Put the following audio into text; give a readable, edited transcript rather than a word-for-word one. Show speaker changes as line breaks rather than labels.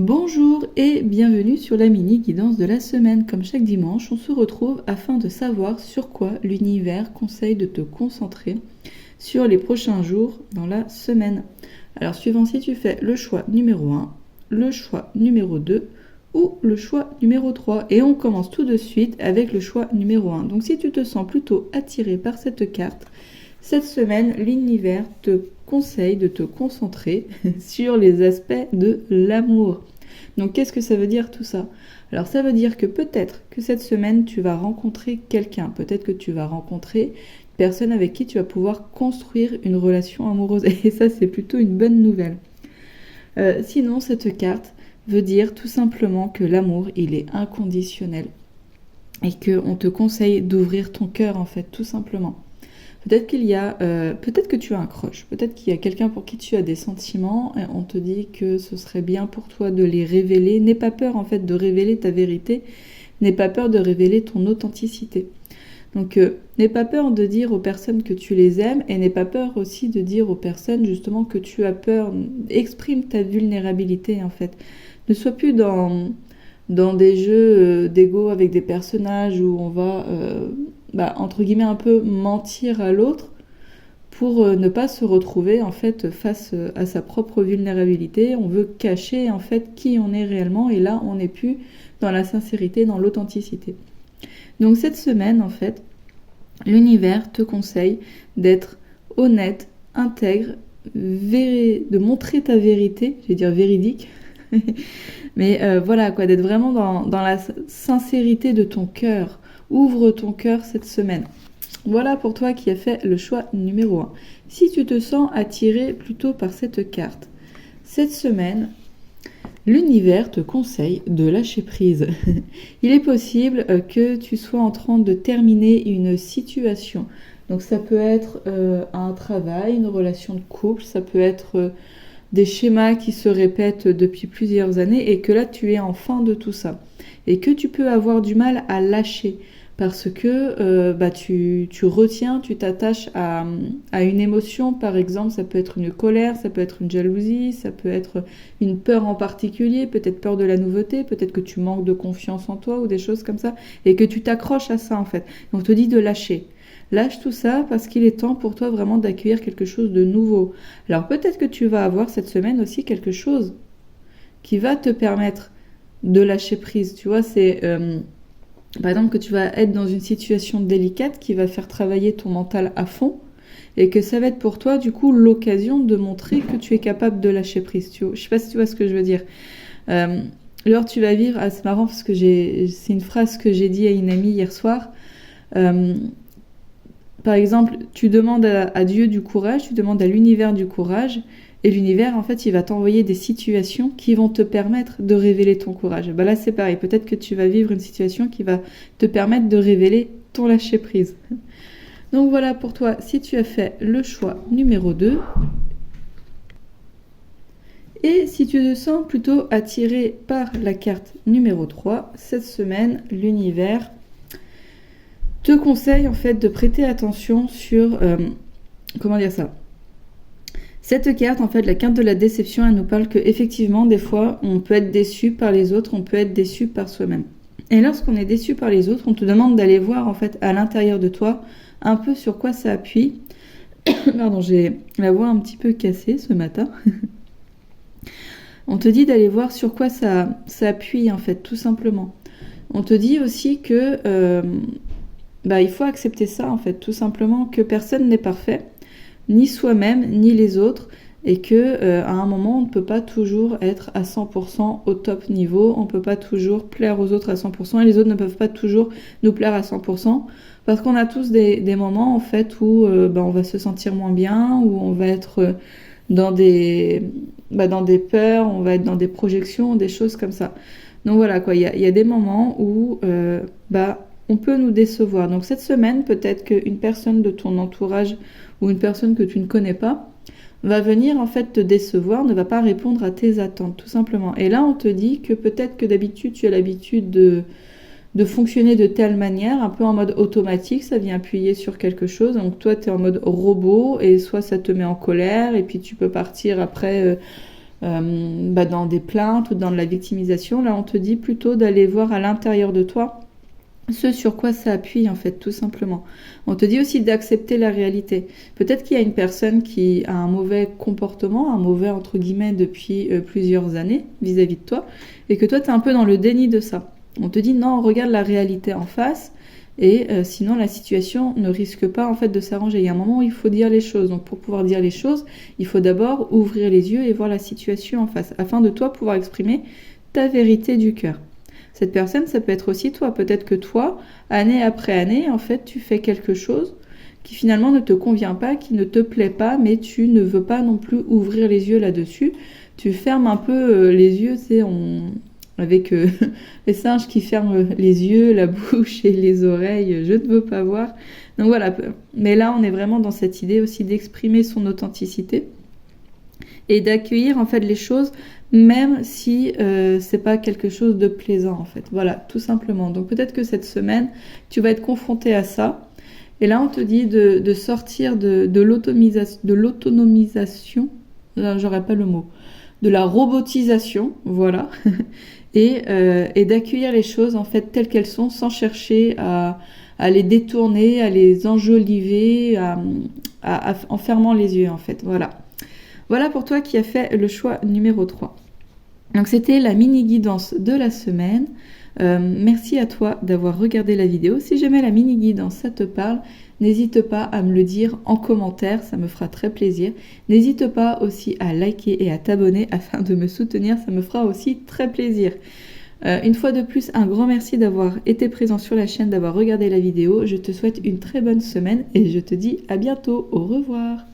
Bonjour et bienvenue sur la mini guidance de la semaine. Comme chaque dimanche, on se retrouve afin de savoir sur quoi l'univers conseille de te concentrer sur les prochains jours dans la semaine. Alors suivant si tu fais le choix numéro 1, le choix numéro 2 ou le choix numéro 3. Et on commence tout de suite avec le choix numéro 1. Donc si tu te sens plutôt attiré par cette carte, cette semaine, l'univers te conseille de te concentrer sur les aspects de l'amour. Donc qu'est-ce que ça veut dire tout ça? Alors ça veut dire que peut-être que cette semaine tu vas rencontrer quelqu'un, peut-être que tu vas rencontrer une personne avec qui tu vas pouvoir construire une relation amoureuse, et ça c'est plutôt une bonne nouvelle. Sinon cette carte veut dire tout simplement que l'amour il est inconditionnel et qu'on te conseille d'ouvrir ton cœur en fait tout simplement. Peut-être peut-être que tu as un crush, peut-être qu'il y a quelqu'un pour qui tu as des sentiments, et on te dit que ce serait bien pour toi de les révéler. N'aie pas peur en fait de révéler ta vérité, n'aie pas peur de révéler ton authenticité. Donc n'aie pas peur de dire aux personnes que tu les aimes, et n'aie pas peur aussi de dire aux personnes justement que tu as peur. Exprime ta vulnérabilité en fait. Ne sois plus dans des jeux d'ego avec des personnages où on va entre guillemets un peu mentir à l'autre pour ne pas se retrouver en fait face à sa propre vulnérabilité. On veut cacher en fait qui on est réellement, et là on n'est plus dans la sincérité, dans l'authenticité. Donc cette semaine en fait, l'univers te conseille d'être honnête, intègre, de montrer ta vérité, je vais dire véridique, mais voilà quoi, d'être vraiment dans la sincérité de ton cœur. Ouvre ton cœur cette semaine. Voilà pour toi qui as fait le choix numéro 1. Si tu te sens attiré plutôt par cette carte, cette semaine, l'univers te conseille de lâcher prise. Il est possible que tu sois en train de terminer une situation. Donc ça peut être un travail, une relation de couple, ça peut être des schémas qui se répètent depuis plusieurs années, et que là tu es en fin de tout ça. Et que tu peux avoir du mal à lâcher parce que tu retiens, tu t'attaches à une émotion, par exemple, ça peut être une colère, ça peut être une jalousie, ça peut être une peur en particulier, peut-être peur de la nouveauté, peut-être que tu manques de confiance en toi ou des choses comme ça, et que tu t'accroches à ça en fait. On te dit de lâcher. Lâche tout ça parce qu'il est temps pour toi vraiment d'accueillir quelque chose de nouveau. Alors peut-être que tu vas avoir cette semaine aussi quelque chose qui va te permettre de lâcher prise. Tu vois, c'est par exemple que tu vas être dans une situation délicate qui va faire travailler ton mental à fond, et que ça va être pour toi du coup l'occasion de montrer que tu es capable de lâcher prise. Je sais pas si tu vois ce que je veux dire. Alors tu vas vivre, c'est marrant parce que c'est une phrase que j'ai dit à une amie hier soir. Par exemple, tu demandes à Dieu du courage, tu demandes à l'univers du courage, et l'univers, en fait, il va t'envoyer des situations qui vont te permettre de révéler ton courage. Là, c'est pareil. Peut-être que tu vas vivre une situation qui va te permettre de révéler ton lâcher-prise. Donc voilà pour toi, si tu as fait le choix numéro 2. Et si tu te sens plutôt attiré par la carte numéro 3, cette semaine, l'univers te conseille en fait de prêter attention sur... comment dire ça ? Cette carte, en fait, la carte de la déception, elle nous parle que effectivement, des fois, on peut être déçu par les autres, on peut être déçu par soi-même. Et lorsqu'on est déçu par les autres, on te demande d'aller voir, en fait, à l'intérieur de toi, un peu sur quoi ça appuie. Pardon, j'ai la voix un petit peu cassée ce matin. On te dit d'aller voir sur quoi ça appuie, en fait, tout simplement. On te dit aussi que il faut accepter ça, en fait, tout simplement, que personne n'est parfait, ni soi-même, ni les autres, et que à un moment, on ne peut pas toujours être à 100% au top niveau, on ne peut pas toujours plaire aux autres à 100%, et les autres ne peuvent pas toujours nous plaire à 100%, parce qu'on a tous des moments, en fait, où on va se sentir moins bien, où on va être dans des peurs, on va être dans des projections, des choses comme ça. Donc voilà, quoi, il y a des moments où on peut nous décevoir. Donc cette semaine, peut-être qu'une personne de ton entourage ou une personne que tu ne connais pas va venir en fait te décevoir, ne va pas répondre à tes attentes, tout simplement. Et là, on te dit que peut-être que d'habitude, tu as l'habitude de fonctionner de telle manière, un peu en mode automatique, ça vient appuyer sur quelque chose. Donc toi, tu es en mode robot, et soit ça te met en colère, et puis tu peux partir après dans des plaintes ou dans de la victimisation. Là, on te dit plutôt d'aller voir à l'intérieur de toi ce sur quoi ça appuie, en fait, tout simplement. On te dit aussi d'accepter la réalité. Peut-être qu'il y a une personne qui a un mauvais comportement, un mauvais entre guillemets depuis plusieurs années vis-à-vis de toi, et que toi, tu es un peu dans le déni de ça. On te dit non, regarde la réalité en face, et sinon la situation ne risque pas en fait de s'arranger. Il y a un moment où il faut dire les choses. Donc pour pouvoir dire les choses, il faut d'abord ouvrir les yeux et voir la situation en face, afin de toi pouvoir exprimer ta vérité du cœur. Cette personne, ça peut être aussi toi. Peut-être que toi, année après année, en fait, tu fais quelque chose qui finalement ne te convient pas, qui ne te plaît pas, mais tu ne veux pas non plus ouvrir les yeux là-dessus. Tu fermes un peu les yeux, tu sais, avec les singes qui ferment les yeux, la bouche et les oreilles, je ne veux pas voir. Donc voilà, mais là, on est vraiment dans cette idée aussi d'exprimer son authenticité et d'accueillir en fait les choses même si c'est pas quelque chose de plaisant en fait. Voilà, tout simplement. Donc peut-être que cette semaine, tu vas être confronté à ça. Et là, on te dit de sortir de l'autonomisation, j'aurais pas le mot, de la robotisation, voilà, et d'accueillir les choses en fait telles qu'elles sont, sans chercher à les détourner, à les enjoliver, en fermant les yeux en fait. Voilà. Voilà pour toi qui as fait le choix numéro 3. Donc c'était la mini-guidance de la semaine. Merci à toi d'avoir regardé la vidéo. Si jamais la mini-guidance ça te parle, n'hésite pas à me le dire en commentaire, ça me fera très plaisir. N'hésite pas aussi à liker et à t'abonner afin de me soutenir, ça me fera aussi très plaisir. Une fois de plus, un grand merci d'avoir été présent sur la chaîne, d'avoir regardé la vidéo. Je te souhaite une très bonne semaine et je te dis à bientôt. Au revoir.